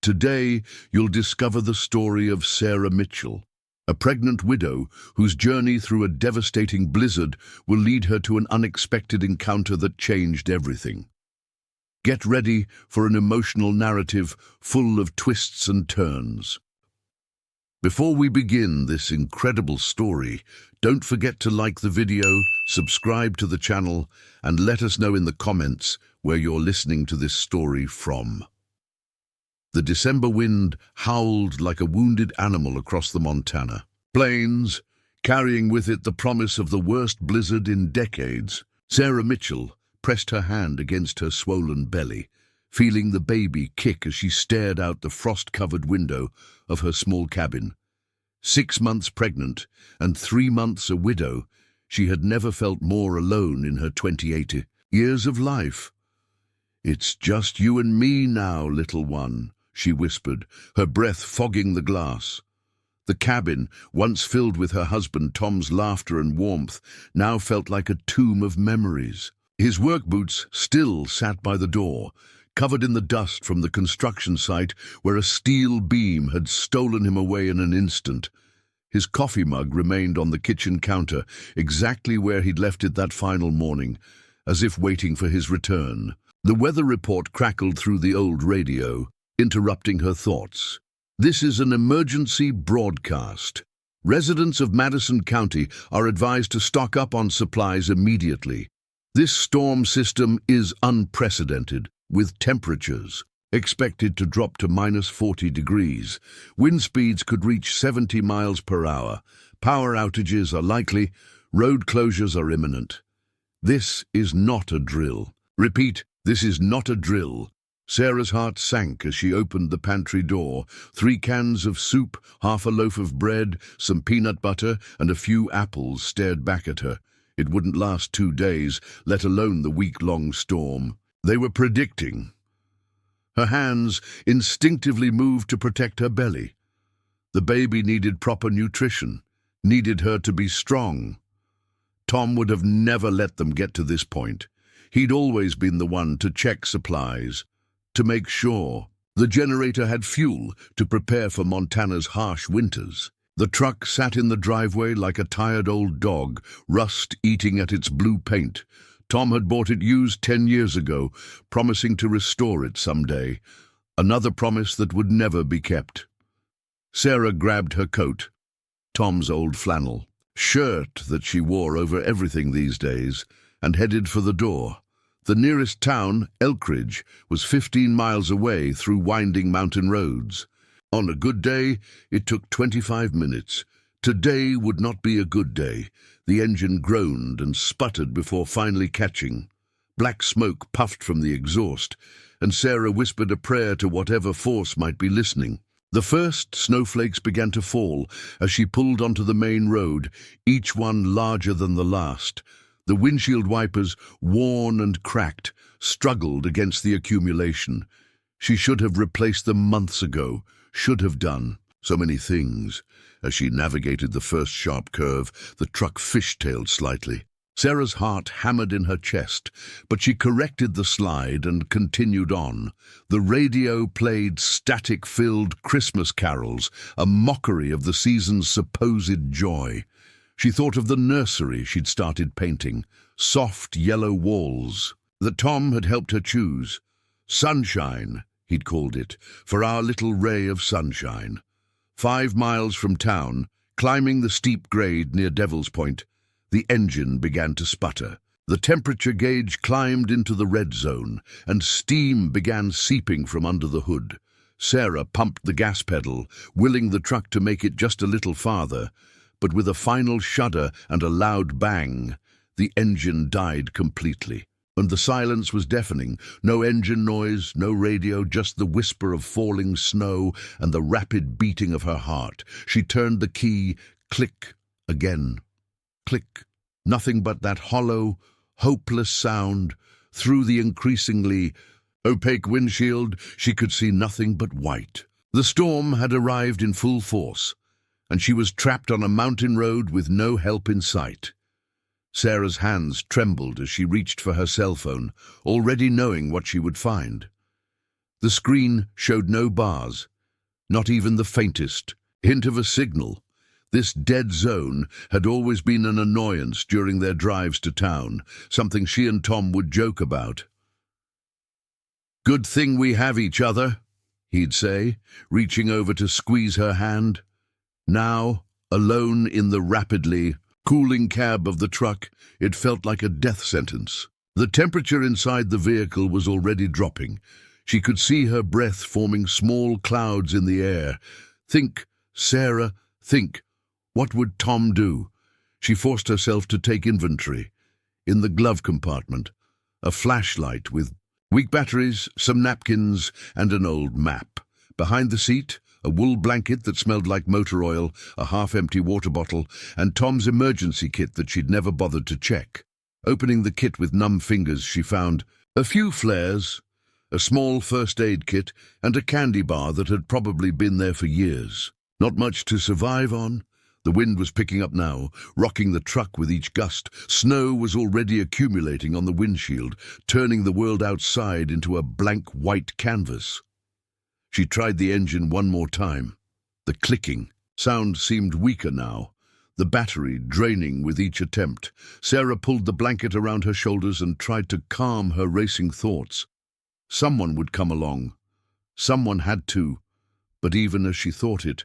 Today, you'll discover the story of Sarah Mitchell, a pregnant widow whose journey through a devastating blizzard will lead her to an unexpected encounter that changed everything. Get ready for an emotional narrative full of twists and turns. Before we begin this incredible story, don't forget to like the video, subscribe to the channel, and let us know in the comments where you're listening to this story from. The December wind howled like a wounded animal across the Montana plains, carrying with it the promise of the worst blizzard in decades. Sarah Mitchell pressed her hand against her swollen belly, feeling the baby kick as she stared out the frost-covered window of her small cabin. 6 months pregnant and 3 months a widow, she had never felt more alone in her 28 years of life. "It's just you and me now, little one," she whispered, her breath fogging the glass. The cabin, once filled with her husband Tom's laughter and warmth, now felt like a tomb of memories. His work boots still sat by the door, covered in the dust from the construction site where a steel beam had stolen him away in an instant. His coffee mug remained on the kitchen counter, exactly where he'd left it that final morning, as if waiting for his return. The weather report crackled through the old radio, interrupting her thoughts. "This is an emergency broadcast. Residents of Madison County are advised to stock up on supplies immediately. This storm system is unprecedented, with temperatures expected to drop to -40 degrees. Wind speeds could reach 70 miles per hour. Power outages are likely. Road closures are imminent. This is not a drill. Repeat, this is not a drill." Sarah's heart sank as she opened the pantry door. 3 cans of soup, half a loaf of bread, some peanut butter, and a few apples stared back at her. It wouldn't last 2 days, let alone the week-long storm they were predicting. Her hands instinctively moved to protect her belly. The baby needed proper nutrition, needed her to be strong. Tom would have never let them get to this point. He'd always been the one to check supplies, to make sure the generator had fuel to prepare for Montana's harsh winters. The truck sat in the driveway like a tired old dog, rust eating at its blue paint. Tom had bought it used 10 years ago, promising to restore it someday. Another promise that would never be kept. Sarah grabbed her coat, Tom's old flannel shirt that she wore over everything these days, and headed for the door. The nearest town, Elkridge, was 15 miles away through winding mountain roads. On a good day, it took 25 minutes. Today would not be a good day. The engine groaned and sputtered before finally catching. Black smoke puffed from the exhaust, and Sarah whispered a prayer to whatever force might be listening. The first snowflakes began to fall as she pulled onto the main road, each one larger than the last. The windshield wipers, worn and cracked, struggled against the accumulation. She should have replaced them months ago, should have done so many things. As she navigated the first sharp curve, the truck fishtailed slightly. Sarah's heart hammered in her chest, but she corrected the slide and continued on. The radio played static-filled Christmas carols, a mockery of the season's supposed joy. She thought of the nursery she'd started painting, soft yellow walls that Tom had helped her choose. Sunshine, he'd called it, for our little ray of sunshine. 5 miles from town, climbing the steep grade near Devil's Point, the engine began to sputter. The temperature gauge climbed into the red zone, and steam began seeping from under the hood. Sarah pumped the gas pedal, willing the truck to make it just a little farther, but with a final shudder and a loud bang, the engine died completely. And the silence was deafening. No engine noise, no radio, just the whisper of falling snow and the rapid beating of her heart. She turned the key, click, again, click. Nothing but that hollow, hopeless sound. Through the increasingly opaque windshield, she could see nothing but white. The storm had arrived in full force, and she was trapped on a mountain road with no help in sight. Sarah's hands trembled as she reached for her cell phone, already knowing what she would find. The screen showed no bars, not even the faintest hint of a signal. This dead zone had always been an annoyance during their drives to town, something she and Tom would joke about. "Good thing we have each other," he'd say, reaching over to squeeze her hand. Now, alone in the rapidly cooling cab of the truck, it felt like a death sentence. The temperature inside the vehicle was already dropping. She could see her breath forming small clouds in the air. Think, Sarah, think. What would Tom do? She forced herself to take inventory. In the glove compartment, a flashlight with weak batteries, some napkins, and an old map. Behind the seat, a wool blanket that smelled like motor oil, a half-empty water bottle, and Tom's emergency kit that she'd never bothered to check. Opening the kit with numb fingers, she found a few flares, a small first aid kit, and a candy bar that had probably been there for years. Not much to survive on. The wind was picking up now, rocking the truck with each gust. Snow was already accumulating on the windshield, turning the world outside into a blank white canvas. She tried the engine one more time. The clicking sound seemed weaker now, the battery draining with each attempt. Sarah pulled the blanket around her shoulders and tried to calm her racing thoughts. Someone would come along. Someone had to. But even as she thought it,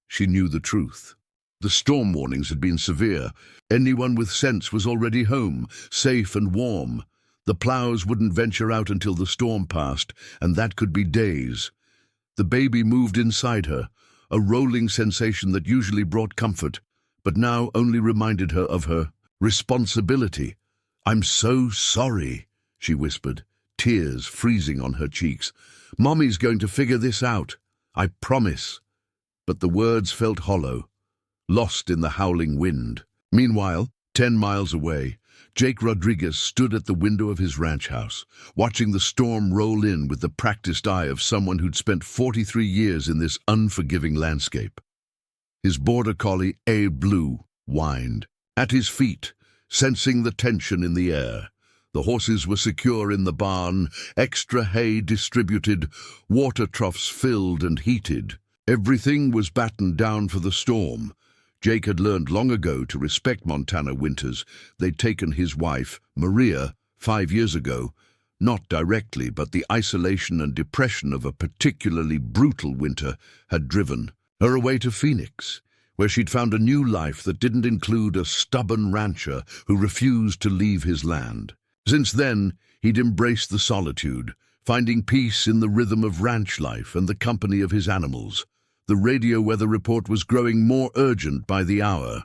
she knew the truth. The storm warnings had been severe. Anyone with sense was already home, safe and warm. The plows wouldn't venture out until the storm passed, and that could be days. The baby moved inside her, a rolling sensation that usually brought comfort, but now only reminded her of her responsibility. "I'm so sorry," she whispered, tears freezing on her cheeks. "Mommy's going to figure this out. I promise." But the words felt hollow, lost in the howling wind. Meanwhile, 10 miles away, Jake Rodriguez stood at the window of his ranch house, watching the storm roll in with the practiced eye of someone who'd spent 43 years in this unforgiving landscape. His border collie, Blue, whined. At his feet, sensing the tension in the air. The horses were secure in the barn, extra hay distributed, water troughs filled and heated. Everything was battened down for the storm. Jake had learned long ago to respect Montana winters. They'd taken his wife, Maria, 5 years ago. Not directly, but the isolation and depression of a particularly brutal winter had driven her away to Phoenix, where she'd found a new life that didn't include a stubborn rancher who refused to leave his land. Since then, he'd embraced the solitude, finding peace in the rhythm of ranch life and the company of his animals. The radio weather report was growing more urgent by the hour.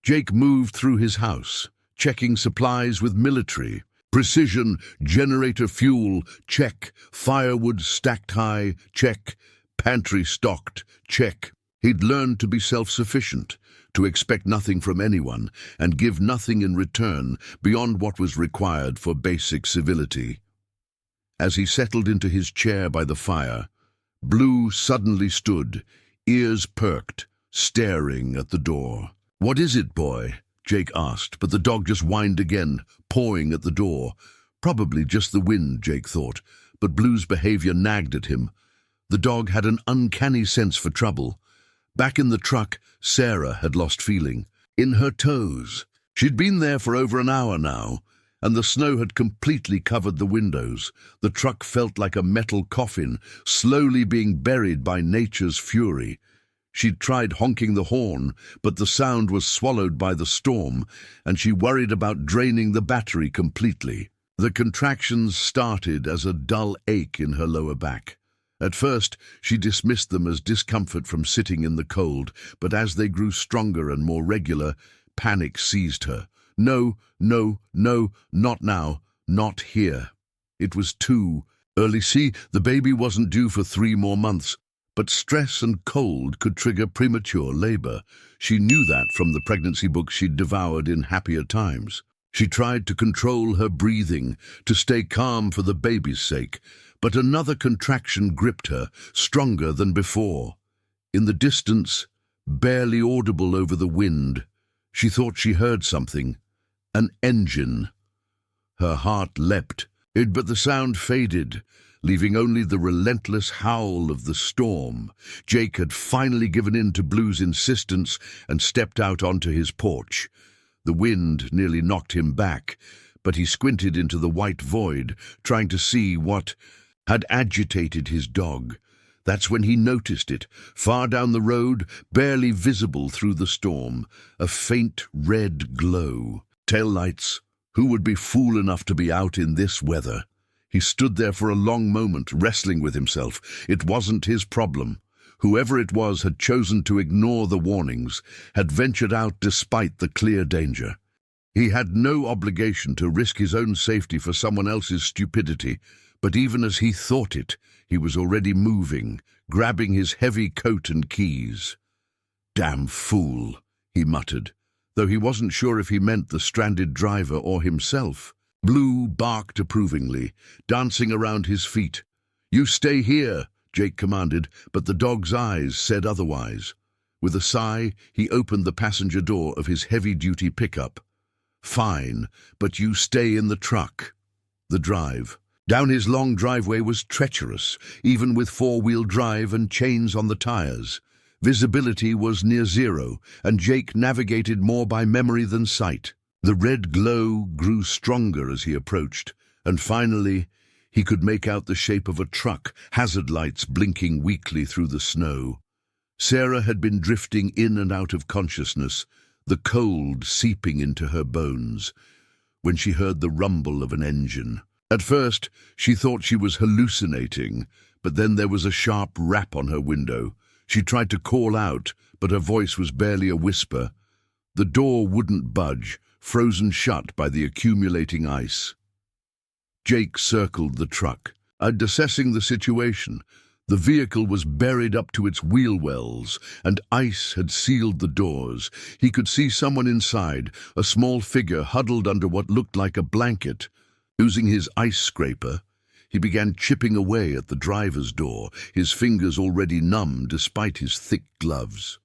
Jake moved through his house, checking supplies with military. Precision, generator fuel, check. Firewood stacked high, check. Pantry stocked, check. He'd learned to be self-sufficient, to expect nothing from anyone, and give nothing in return beyond what was required for basic civility. As he settled into his chair by the fire, Blue suddenly stood, ears perked, staring at the door. "What is it, boy?" Jake asked, but the dog just whined again, pawing at the door. Probably just the wind, Jake thought, but Blue's behavior nagged at him. The dog had an uncanny sense for trouble. Back in the truck, Sarah had lost feeling. In her toes. She'd been there for over an hour now, and the snow had completely covered the windows. The truck felt like a metal coffin, slowly being buried by nature's fury. She'd tried honking the horn, but the sound was swallowed by the storm, and she worried about draining the battery completely. The contractions started as a dull ache in her lower back. At first, she dismissed them as discomfort from sitting in the cold, but as they grew stronger and more regular, panic seized her. No, no, no, not now, not here. It was too early. See, the baby wasn't due for 3 more months, but stress and cold could trigger premature labor. She knew that from the pregnancy books she'd devoured in happier times. She tried to control her breathing, to stay calm for the baby's sake, but another contraction gripped her, stronger than before. In the distance, barely audible over the wind, she thought she heard something. An engine. Her heart leapt, but the sound faded. leaving only the relentless howl of the storm. Jake had finally given in to Blue's insistence and stepped out onto his porch. The wind nearly knocked him back, but he squinted into the white void, trying to see what had agitated his dog. That's when he noticed it, far down the road, barely visible through the storm, a faint red glow. Taillights. Who would be fool enough to be out in this weather? He stood there for a long moment, wrestling with himself. It wasn't his problem. Whoever it was had chosen to ignore the warnings, had ventured out despite the clear danger. He had no obligation to risk his own safety for someone else's stupidity, but even as he thought it, he was already moving, grabbing his heavy coat and keys. "Damn fool," he muttered, though he wasn't sure if he meant the stranded driver or himself. Blue barked approvingly, dancing around his feet. "You stay here," Jake commanded, but the dog's eyes said otherwise. With a sigh, he opened the passenger door of his heavy-duty pickup. "Fine, but you stay in the truck." The drive. Down his long driveway was treacherous, even with four-wheel drive and chains on the tires. Visibility was near zero, and Jake navigated more by memory than sight. The red glow grew stronger as he approached, and finally he could make out the shape of a truck, hazard lights blinking weakly through the snow. Sarah had been drifting in and out of consciousness, the cold seeping into her bones, when she heard the rumble of an engine. At first, she thought she was hallucinating, but then there was a sharp rap on her window. She tried to call out, but her voice was barely a whisper. The door wouldn't budge, frozen shut by the accumulating ice. Jake circled the truck, assessing the situation. The vehicle was buried up to its wheel wells, and ice had sealed the doors. He could see someone inside, a small figure huddled under what looked like a blanket. Using his ice scraper, he began chipping away at the driver's door, his fingers already numb despite his thick gloves.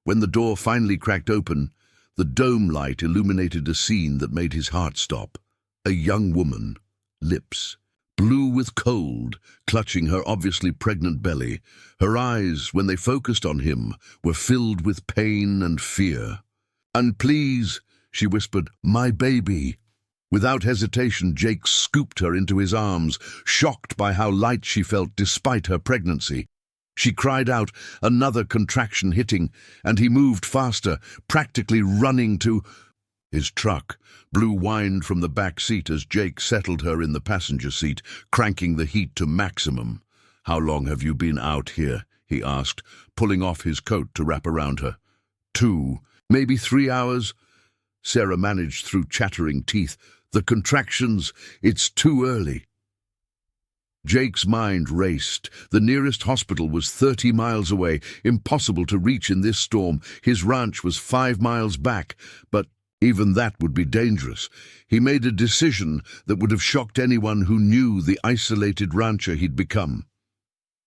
When the door finally cracked open, the dome light illuminated a scene that made his heart stop. A young woman, lips blue with cold, clutching her obviously pregnant belly. Her eyes, when they focused on him, were filled with pain and fear. "And please," she whispered, "my baby." Without hesitation, Jake scooped her into his arms, shocked by how light she felt despite her pregnancy. She cried out, another contraction hitting, and he moved faster, practically running to his truck. Blue whined from the back seat as Jake settled her in the passenger seat, cranking the heat to maximum. "How long have you been out here?" he asked, pulling off his coat to wrap around her. 2, maybe 3 hours. Sarah managed through chattering teeth. "The contractions, it's too early." Jake's mind raced. The nearest hospital was 30 miles away, impossible to reach in this storm. His ranch was 5 miles back, but even that would be dangerous. He made a decision that would have shocked anyone who knew the isolated rancher he'd become.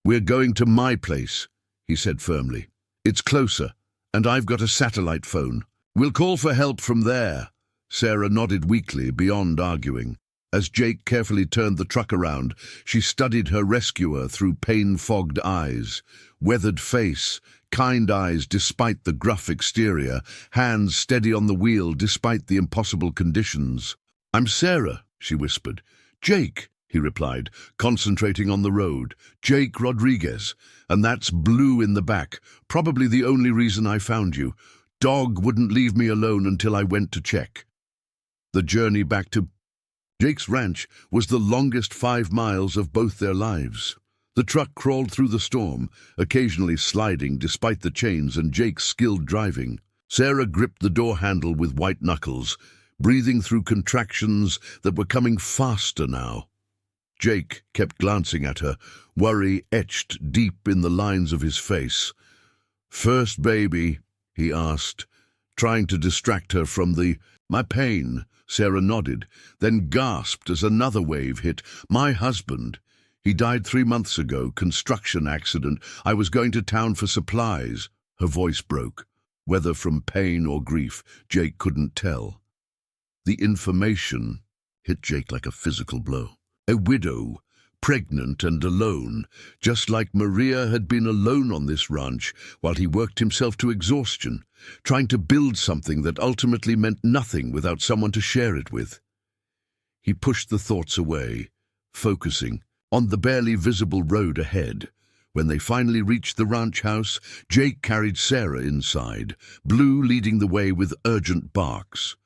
"We're going to my place," he said firmly. "It's closer, and I've got a satellite phone. We'll call for help from there." Sarah nodded weakly, beyond arguing. As Jake carefully turned the truck around, she studied her rescuer through pain-fogged eyes. Weathered face, kind eyes despite the gruff exterior, hands steady on the wheel despite the impossible conditions. "I'm Sarah," she whispered. "Jake," he replied, concentrating on the road. "Jake Rodriguez, and that's Blue in the back. Probably the only reason I found you. Dog wouldn't leave me alone until I went to check." The journey back to Jake's ranch was the longest 5 miles of both their lives. The truck crawled through the storm, occasionally sliding despite the chains and Jake's skilled driving. Sarah gripped the door handle with white knuckles, breathing through contractions that were coming faster now. Jake kept glancing at her, worry etched deep in the lines of his face. "First baby?" he asked, trying to distract her from my pain. Sarah nodded, then gasped as another wave hit. "My husband. He died 3 months ago, construction accident. I was going to town for supplies." Her voice broke. Whether from pain or grief, Jake couldn't tell. The information hit Jake like a physical blow. A widow, pregnant and alone, just like Maria had been alone on this ranch while he worked himself to exhaustion, trying to build something that ultimately meant nothing without someone to share it with. He pushed the thoughts away, focusing on the barely visible road ahead. When they finally reached the ranch house, Jake carried Sarah inside, Blue leading the way with urgent barks.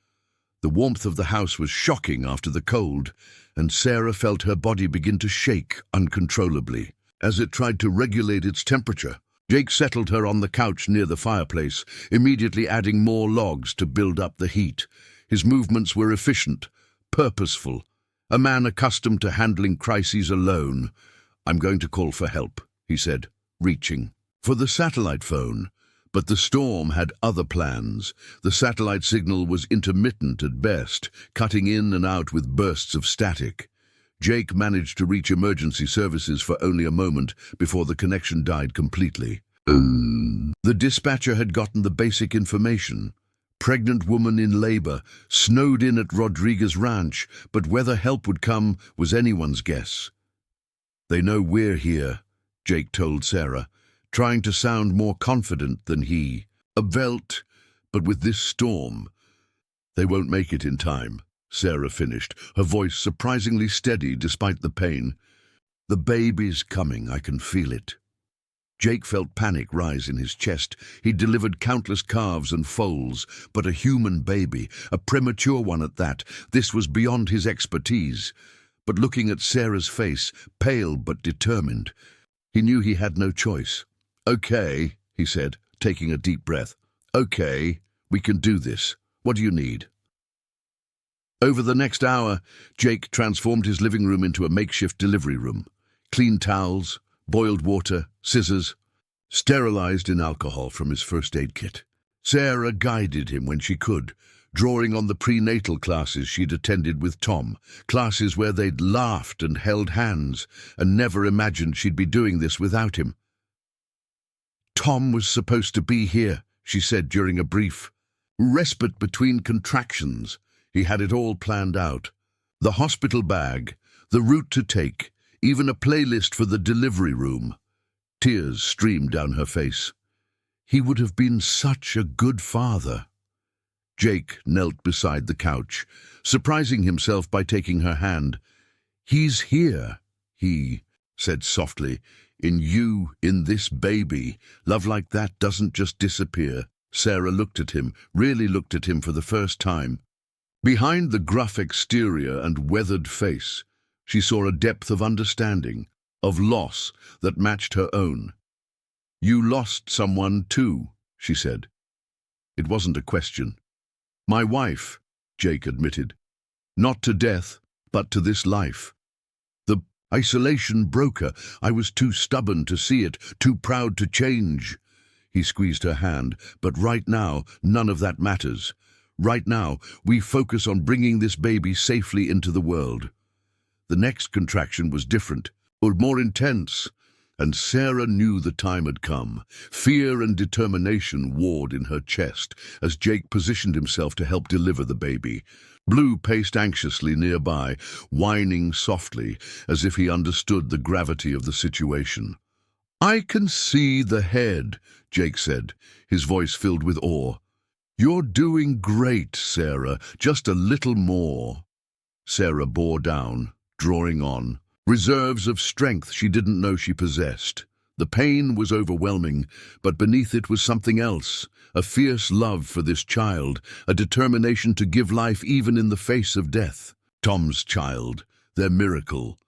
The warmth of the house was shocking after the cold, and Sarah felt her body begin to shake uncontrollably. As it tried to regulate its temperature, Jake settled her on the couch near the fireplace, immediately adding more logs to build up the heat. His movements were efficient, purposeful, a man accustomed to handling crises alone. "I'm going to call for help," he said, reaching for the satellite phone. But the storm had other plans. The satellite signal was intermittent at best, cutting in and out with bursts of static. Jake managed to reach emergency services for only a moment before the connection died completely. The dispatcher had gotten the basic information. Pregnant woman in labor, snowed in at Rodriguez Ranch, but whether help would come was anyone's guess. "They know we're here," Jake told Sarah, trying to sound more confident than he. "Obvelt, but with this storm, they won't make it in time," Sarah finished, her voice surprisingly steady despite the pain. "The baby's coming, I can feel it." Jake felt panic rise in his chest. He'd delivered countless calves and foals, but a human baby, a premature one at that, this was beyond his expertise. But looking at Sarah's face, pale but determined, he knew he had no choice. "Okay," he said, taking a deep breath. "Okay, we can do this. What do you need?" Over the next hour, Jake transformed his living room into a makeshift delivery room. Clean towels, boiled water, scissors, sterilized in alcohol from his first aid kit. Sarah guided him when she could, drawing on the prenatal classes she'd attended with Tom, classes where they'd laughed and held hands, and never imagined she'd be doing this without him. "Tom was supposed to be here," she said during a brief respite between contractions. He had it all planned out. The hospital bag, the route to take, even a playlist for the delivery room. Tears streamed down her face. He would have been such a good father. Jake knelt beside the couch, surprising himself by taking her hand. "He's here," he said softly. In this baby. Love like that doesn't just disappear." Sarah looked at him, really looked at him for the first time. Behind the gruff exterior and weathered face, she saw a depth of understanding, of loss that matched her own. "You lost someone too," she said. It wasn't a question. "My wife," Jake admitted. "Not to death, but to this life. The isolation broke her. I was too stubborn to see it, too proud to change." He squeezed her hand. "But right now, none of that matters. Right now, we focus on bringing this baby safely into the world." The next contraction was different, or more intense, and Sarah knew the time had come. Fear and determination warred in her chest as Jake positioned himself to help deliver the baby. Blue paced anxiously nearby, whining softly, as if he understood the gravity of the situation. "I can see the head," Jake said, his voice filled with awe. "You're doing great, Sarah. Just a little more." Sarah bore down, drawing on, reserves of strength she didn't know she possessed. The pain was overwhelming, but beneath it was something else, a fierce love for this child, a determination to give life even in the face of death. Tom's child, their miracle.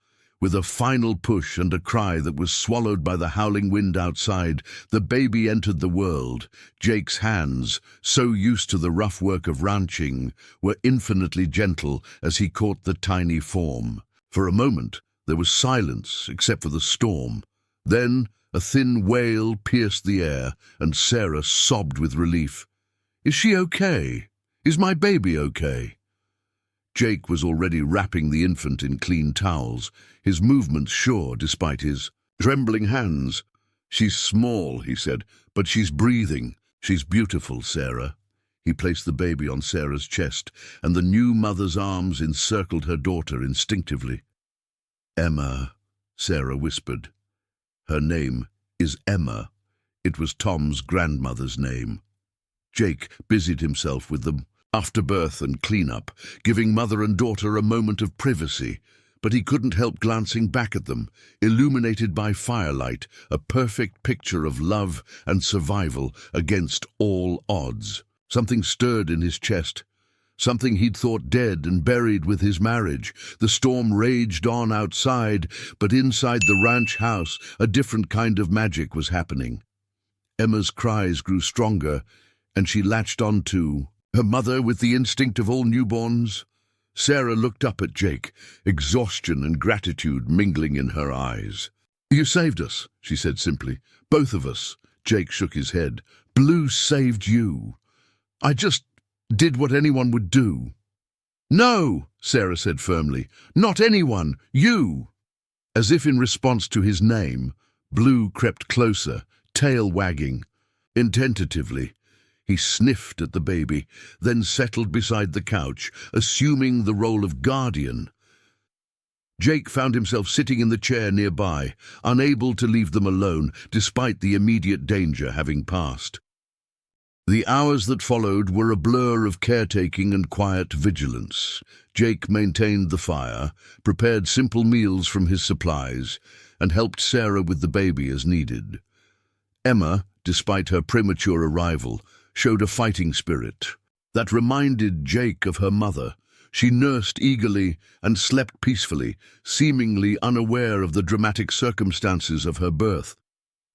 With a final push and a cry that was swallowed by the howling wind outside, the baby entered the world. Jake's hands, so used to the rough work of ranching, were infinitely gentle as he caught the tiny form. For a moment, there was silence except for the storm. Then a thin wail pierced the air, and Sarah sobbed with relief. "Is she okay? Is my baby okay?" Jake was already wrapping the infant in clean towels, his movements sure despite his trembling hands. "She's small," he said, "but she's breathing. She's beautiful, Sarah." He placed the baby on Sarah's chest, and the new mother's arms encircled her daughter instinctively. "Emma," Sarah whispered. Her name is Emma. It was Tom's grandmother's name. Jake busied himself with the afterbirth and cleanup, giving mother and daughter a moment of privacy, but he couldn't help glancing back at them, illuminated by firelight, a perfect picture of love and survival against all odds. Something stirred in his chest, something he'd thought dead and buried with his marriage. The storm raged on outside, but inside the ranch house, a different kind of magic was happening. Emma's cries grew stronger, and she latched on to her mother with the instinct of all newborns. Sarah looked up at Jake, exhaustion and gratitude mingling in her eyes. "You saved us," she said simply. "Both of us." Jake shook his head. "Blue saved you. I just did what anyone would do." "No," Sarah said firmly. "Not anyone. You." As if in response to his name, Blue crept closer, tail wagging. Tentatively, he sniffed at the baby, then settled beside the couch, assuming the role of guardian. Jake found himself sitting in the chair nearby, unable to leave them alone, despite the immediate danger having passed. The hours that followed were a blur of caretaking and quiet vigilance. Jake maintained the fire, prepared simple meals from his supplies, and helped Sarah with the baby as needed. Emma, despite her premature arrival, showed a fighting spirit that reminded Jake of her mother. She nursed eagerly and slept peacefully, seemingly unaware of the dramatic circumstances of her birth.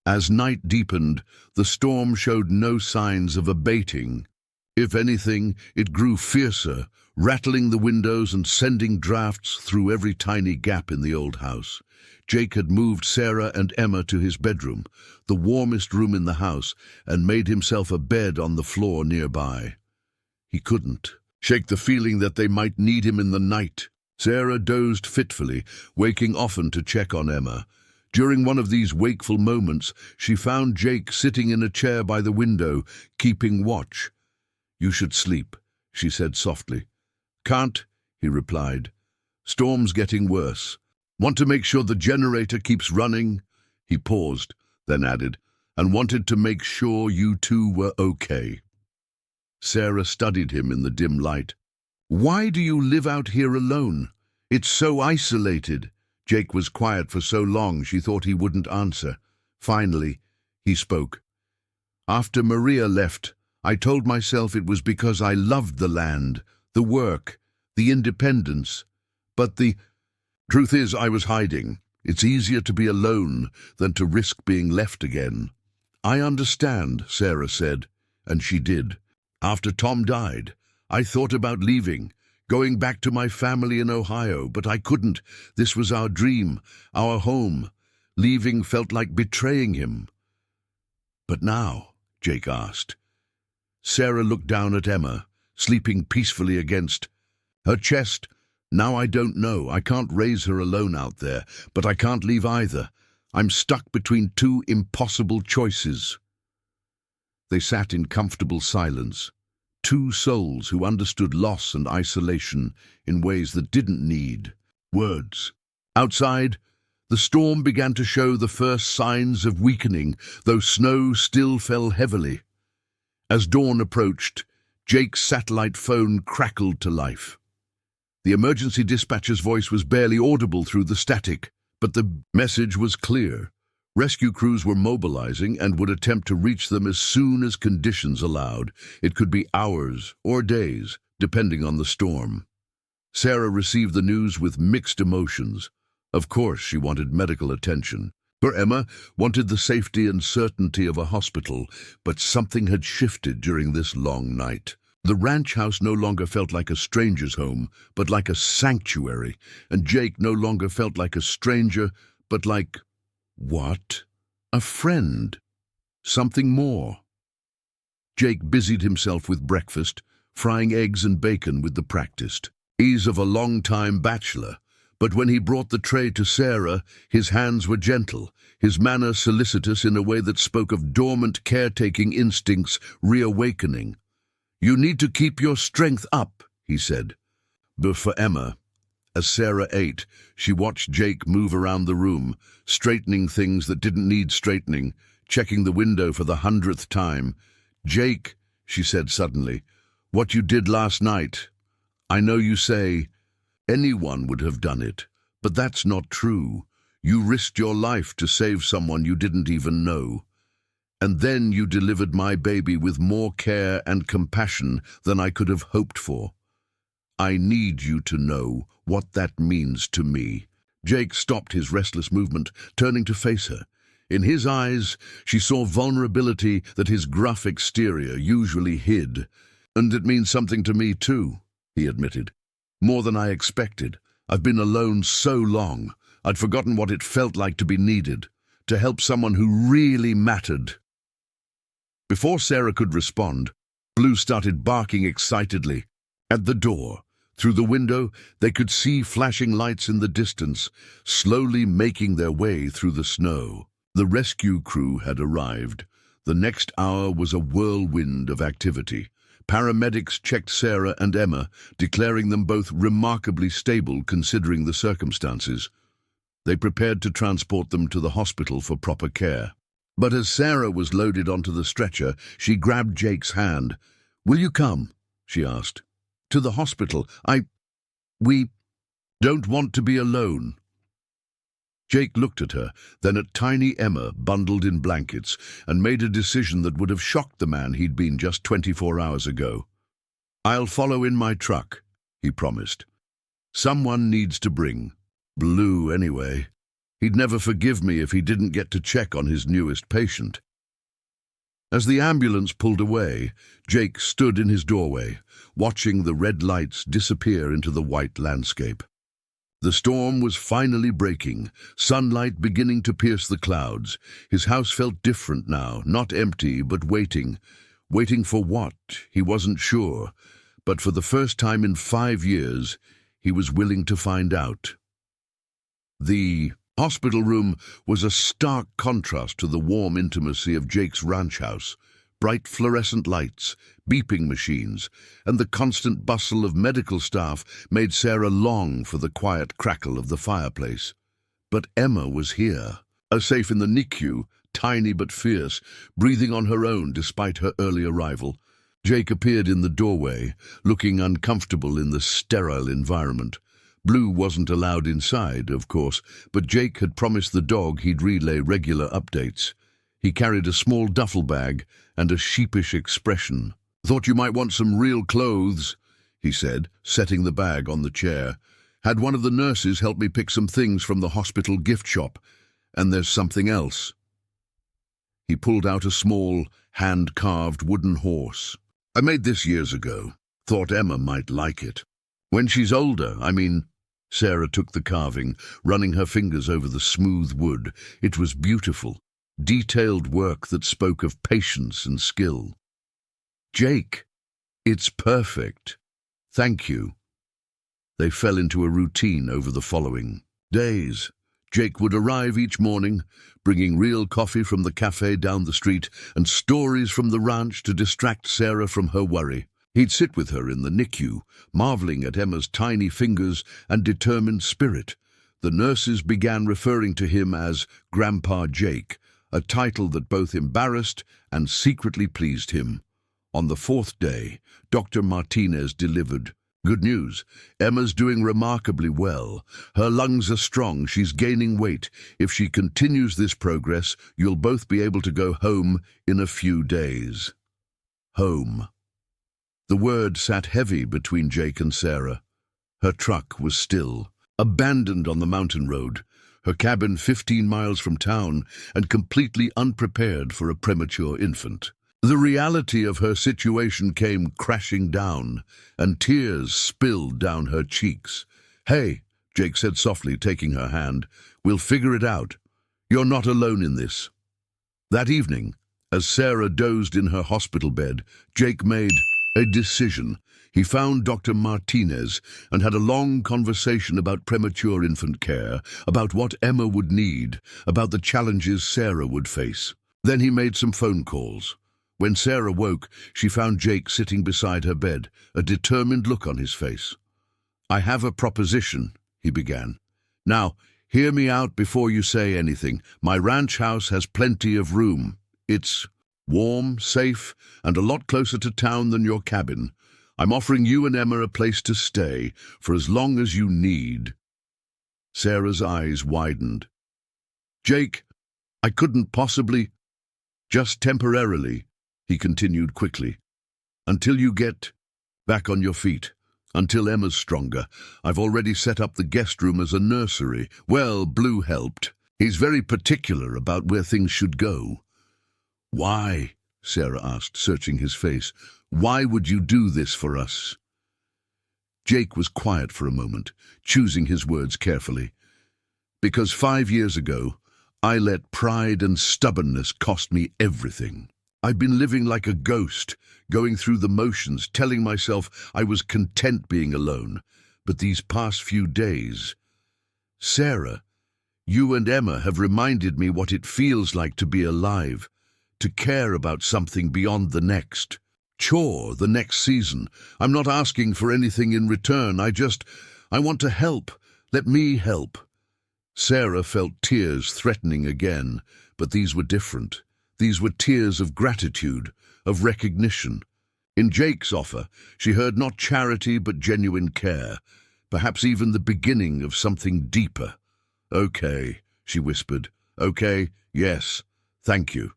As night deepened, the storm showed no signs of abating. If anything, it grew fiercer, rattling the windows and sending drafts through every tiny gap in the old house. Jake had moved Sarah and Emma to his bedroom, the warmest room in the house, and made himself a bed on the floor nearby. He couldn't shake the feeling that they might need him in the night. Sarah dozed fitfully, waking often to check on Emma. During one of these wakeful moments, she found Jake sitting in a chair by the window, keeping watch. "You should sleep," she said softly. "Can't," he replied. "Storm's getting worse. Want to make sure the generator keeps running?" He paused, then added, "and wanted to make sure you two were okay." Sarah studied him in the dim light. "Why do you live out here alone? It's so isolated." Jake was quiet for so long she thought he wouldn't answer. Finally, he spoke. "After Maria left, I told myself it was because I loved the land, the work, the independence. But the truth is I was hiding. It's easier to be alone than to risk being left again." "I understand," Sarah said, and she did. "After Tom died, I thought about leaving, going back to my family in Ohio, but I couldn't. This was our dream, our home. Leaving felt like betraying him." "But now?" Jake asked. Sarah looked down at Emma, sleeping peacefully against her chest. "Now I don't know. I can't raise her alone out there, but I can't leave either. I'm stuck between two impossible choices." They sat in comfortable silence. Two souls who understood loss and isolation in ways that didn't need words. Outside, the storm began to show the first signs of weakening, though snow still fell heavily. As dawn approached, Jake's satellite phone crackled to life. The emergency dispatcher's voice was barely audible through the static, but the message was clear. Rescue crews were mobilizing and would attempt to reach them as soon as conditions allowed. It could be hours or days, depending on the storm. Sarah received the news with mixed emotions. Of course, she wanted medical attention. For Emma, wanted the safety and certainty of a hospital, but something had shifted during this long night. The ranch house no longer felt like a stranger's home, but like a sanctuary, and Jake no longer felt like a stranger, but like what? A friend. Something more. Jake busied himself with breakfast, frying eggs and bacon with the practiced ease of a long-time bachelor. But when he brought the tray to Sarah, his hands were gentle, his manner solicitous in a way that spoke of dormant caretaking instincts reawakening. "You need to keep your strength up," he said. But for Emma, As Sarah ate, she watched Jake move around the room, straightening things that didn't need straightening, checking the window for the 100th time. "Jake," she said suddenly, "what you did last night, I know you say anyone would have done it, but that's not true. You risked your life to save someone you didn't even know. And then you delivered my baby with more care and compassion than I could have hoped for. I need you to know what that means to me." Jake stopped his restless movement, turning to face her. In his eyes, she saw vulnerability that his gruff exterior usually hid. "And it means something to me too," he admitted. "More than I expected. I've been alone so long. I'd forgotten what it felt like to be needed, to help someone who really mattered." Before Sarah could respond, Blue started barking excitedly. At the door, through the window, they could see flashing lights in the distance, slowly making their way through the snow. The rescue crew had arrived. The next hour was a whirlwind of activity. Paramedics checked Sarah and Emma, declaring them both remarkably stable considering the circumstances. They prepared to transport them to the hospital for proper care. But as Sarah was loaded onto the stretcher, she grabbed Jake's hand. "Will you come?" she asked. "To the hospital. We don't want to be alone." Jake looked at her, then at tiny Emma bundled in blankets, and made a decision that would have shocked the man he'd been just 24 hours ago. "I'll follow in my truck," he promised. "Someone needs to bring Blue anyway. He'd never forgive me if he didn't get to check on his newest patient." As the ambulance pulled away, Jake stood in his doorway, watching the red lights disappear into the white landscape. The storm was finally breaking, sunlight beginning to pierce the clouds. His house felt different now, not empty, but waiting. Waiting for what? He wasn't sure. But for the first time in 5 years, he was willing to find out. The hospital room was a stark contrast to the warm intimacy of Jake's ranch house. Bright fluorescent lights, beeping machines, and the constant bustle of medical staff made Sarah long for the quiet crackle of the fireplace. But Emma was here, safe in the NICU, tiny but fierce, breathing on her own despite her early arrival. Jake appeared in the doorway, looking uncomfortable in the sterile environment. Blue wasn't allowed inside, of course, but Jake had promised the dog he'd relay regular updates. He carried a small duffel bag and a sheepish expression. "Thought you might want some real clothes," he said, setting the bag on the chair. "Had one of the nurses help me pick some things from the hospital gift shop. And there's something else." He pulled out a small, hand-carved wooden horse. "I made this years ago. Thought Emma might like it. When she's older, I mean." Sarah took the carving, running her fingers over the smooth wood. It was beautiful. Detailed work that spoke of patience and skill. "Jake, it's perfect. Thank you." They fell into a routine over the following days. Jake would arrive each morning, bringing real coffee from the cafe down the street and stories from the ranch to distract Sarah from her worry. He'd sit with her in the NICU, marveling at Emma's tiny fingers and determined spirit. The nurses began referring to him as Grandpa Jake, a title that both embarrassed and secretly pleased him. On the 4th day, Dr. Martinez delivered. "Good news. Emma's doing remarkably well. Her lungs are strong. She's gaining weight. If she continues this progress, you'll both be able to go home in a few days." Home. The word sat heavy between Jake and Sarah. Her truck was still, abandoned on the mountain road, her cabin 15 miles from town, and completely unprepared for a premature infant. The reality of her situation came crashing down, and tears spilled down her cheeks. "Hey," Jake said softly, taking her hand, "we'll figure it out. You're not alone in this." That evening, as Sarah dozed in her hospital bed, Jake made a decision. He found Dr. Martinez and had a long conversation about premature infant care, about what Emma would need, about the challenges Sarah would face. Then he made some phone calls. When Sarah woke, she found Jake sitting beside her bed, a determined look on his face. "I have a proposition," he began. "Now, hear me out before you say anything. My ranch house has plenty of room. It's warm, safe, and a lot closer to town than your cabin. I'm offering you and Emma a place to stay for as long as you need." Sarah's eyes widened. "Jake, I couldn't possibly—" "Just temporarily," he continued quickly. "Until you get back on your feet. Until Emma's stronger. I've already set up the guest room as a nursery. Well, Blue helped. He's very particular about where things should go." "Why?" Sarah asked, searching his face. "Why would you do this for us?" Jake was quiet for a moment, choosing his words carefully. "Because 5 years ago, I let pride and stubbornness cost me everything. I've been living like a ghost, going through the motions, telling myself I was content being alone. But these past few days, Sarah, you and Emma have reminded me what it feels like to be alive, to care about something beyond the next chore, the next season. I'm not asking for anything in return. I want to help. Let me help." Sarah felt tears threatening again, but these were different. These were tears of gratitude, of recognition. In Jake's offer, she heard not charity but genuine care, perhaps even the beginning of something deeper. "Okay," she whispered. "Okay, yes, thank you."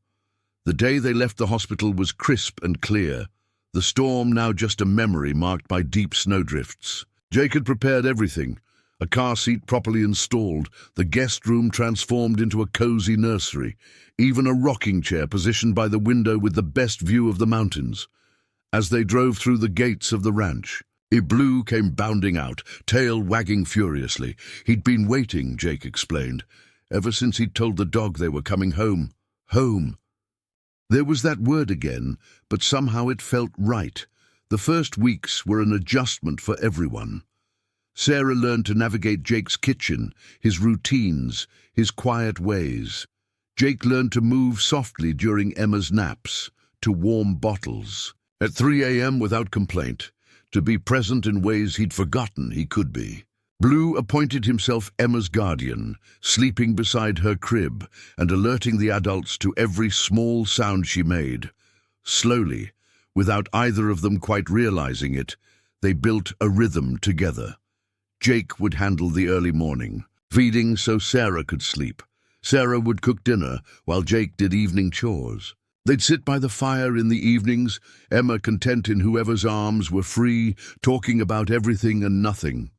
The day they left the hospital was crisp and clear, the storm now just a memory marked by deep snowdrifts. Jake had prepared everything. A car seat properly installed, the guest room transformed into a cozy nursery, even a rocking chair positioned by the window with the best view of the mountains. As they drove through the gates of the ranch, Blue came bounding out, tail wagging furiously. He'd been waiting, Jake explained, ever since he'd told the dog they were coming home. Home. There was that word again, but somehow it felt right. The first weeks were an adjustment for everyone. Sarah learned to navigate Jake's kitchen, his routines, his quiet ways. Jake learned to move softly during Emma's naps, to warm bottles. At 3 a.m. without complaint, to be present in ways he'd forgotten he could be. Blue appointed himself Emma's guardian, sleeping beside her crib and alerting the adults to every small sound she made. Slowly, without either of them quite realizing it, they built a rhythm together. Jake would handle the early morning, feeding so Sarah could sleep. Sarah would cook dinner while Jake did evening chores. They'd sit by the fire in the evenings, Emma content in whoever's arms were free, talking about everything and nothing.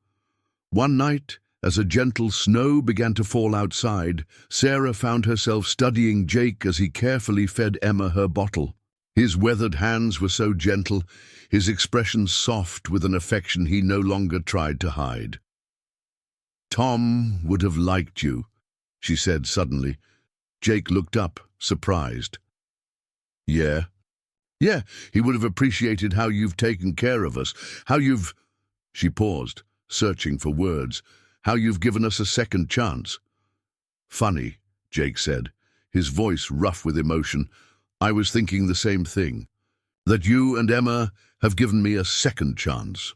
One night, as a gentle snow began to fall outside, Sarah found herself studying Jake as he carefully fed Emma her bottle. His weathered hands were so gentle, his expression soft with an affection he no longer tried to hide. "Tom would have liked you," she said suddenly. Jake looked up, surprised. "Yeah. Yeah, he would have appreciated how you've taken care of us, how you've—" She paused, searching for words. "How you've given us a second chance." "Funny," Jake said, his voice rough with emotion. "I was thinking the same thing. That you and Emma have given me a second chance."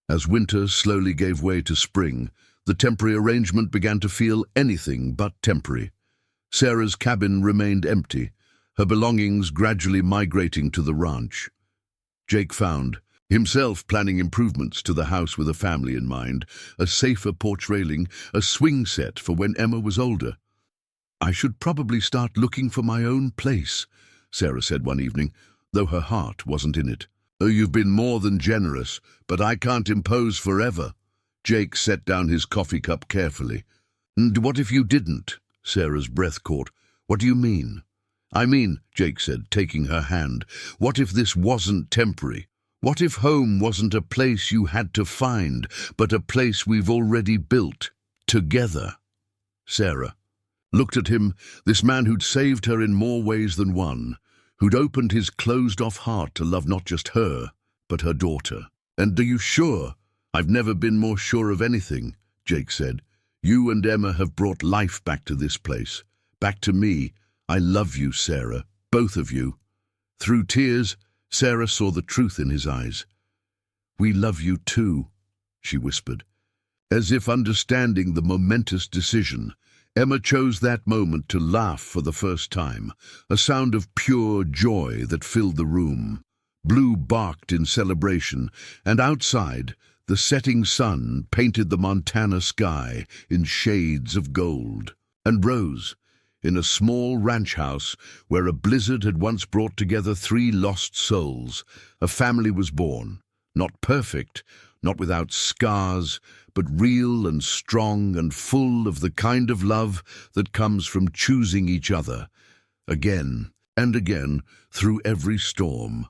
As winter slowly gave way to spring, the temporary arrangement began to feel anything but temporary. Sarah's cabin remained empty, her belongings gradually migrating to the ranch. Jake found himself planning improvements to the house with a family in mind, a safer porch railing, a swing set for when Emma was older. "I should probably start looking for my own place," Sarah said one evening, though her heart wasn't in it. "Oh, you've been more than generous, but I can't impose forever." Jake set down his coffee cup carefully. "And what if you didn't?" Sarah's breath caught. "What do you mean?" "I mean," Jake said, taking her hand, "what if this wasn't temporary? What if home wasn't a place you had to find, but a place we've already built, together?" Sarah looked at him, this man who'd saved her in more ways than one, who'd opened his closed-off heart to love not just her, but her daughter. "And are you sure?" "I've never been more sure of anything," Jake said. "You and Emma have brought life back to this place, back to me. I love you, Sarah, both of you." Through tears, Sarah saw the truth in his eyes. "We love you too," she whispered. As if understanding the momentous decision, Emma chose that moment to laugh for the first time, a sound of pure joy that filled the room. Blue barked in celebration, and outside, the setting sun painted the Montana sky in shades of gold. And Rose, in a small ranch house where a blizzard had once brought together three lost souls, a family was born. Not perfect, not without scars, but real and strong and full of the kind of love that comes from choosing each other, again and again through every storm.